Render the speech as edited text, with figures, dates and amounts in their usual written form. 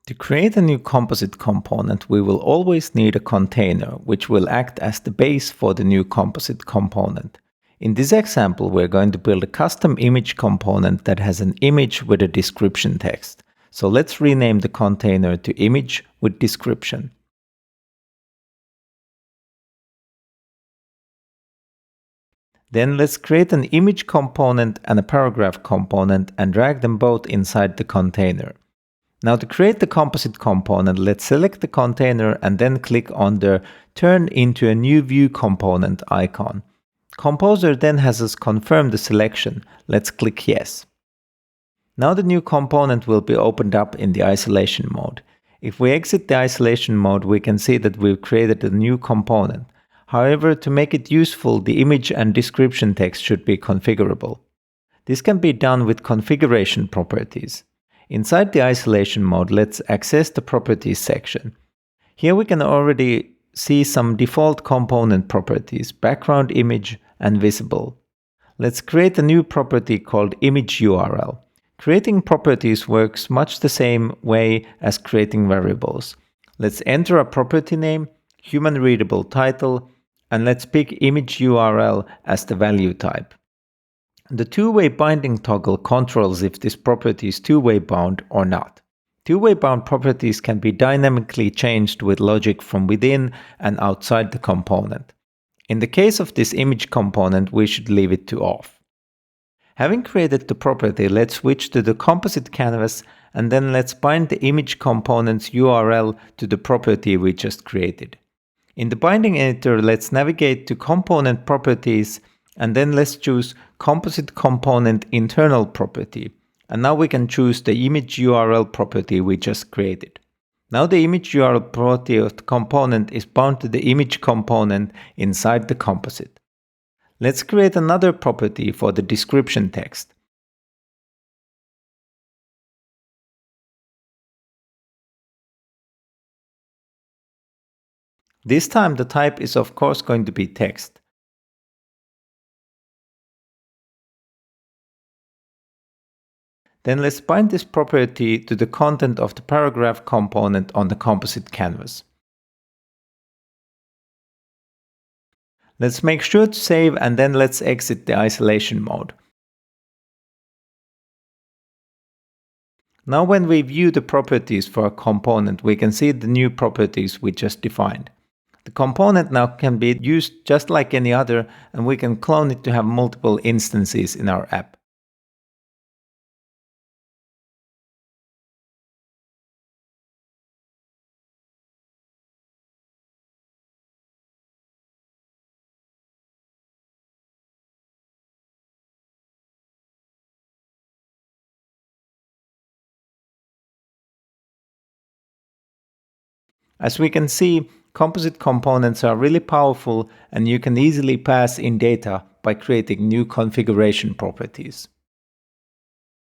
To create a new composite component, we will always need a container, which will act as the base for the new composite component. In this example, we're going to build a custom image component that has an image with a description text. So let's rename the container to image with description. Then let's create an image component and a paragraph component and drag them both inside the container. Now to create the composite component, let's select the container and then click on the Turn into a new view component icon. Composer then has us confirm the selection. Let's click Yes. Now the new component will be opened up in the isolation mode. If we exit the isolation mode, we can see that we've created a new component. However, to make it useful, the image and description text should be configurable. This can be done with configuration properties. Inside the isolation mode, let's access the properties section. Here we can already see some default component properties: background image and visible. Let's create a new property called image URL. Creating properties works much the same way as creating variables. Let's enter a property name, human readable title, and let's pick image URL as the value type. The two-way binding toggle controls if this property is two-way bound or not. Two-way bound properties can be dynamically changed with logic from within and outside the component. In the case of this image component, we should leave it to off. Having created the property, let's switch to the composite canvas and then let's bind the image component's URL to the property we just created. In the binding editor, let's navigate to Component Properties and then let's choose Composite Component Internal Property. And now we can choose the image URL property we just created. Now the image URL property of the component is bound to the image component inside the composite. Let's create another property for the description text. This time the type is of course going to be text. Then let's bind this property to the content of the paragraph component on the composite canvas. Let's make sure to save and then let's exit the isolation mode. Now when we view the properties for a component, we can see the new properties we just defined. The component now can be used just like any other, and we can clone it to have multiple instances in our app. As we can see, composite components are really powerful and you can easily pass in data by creating new configuration properties.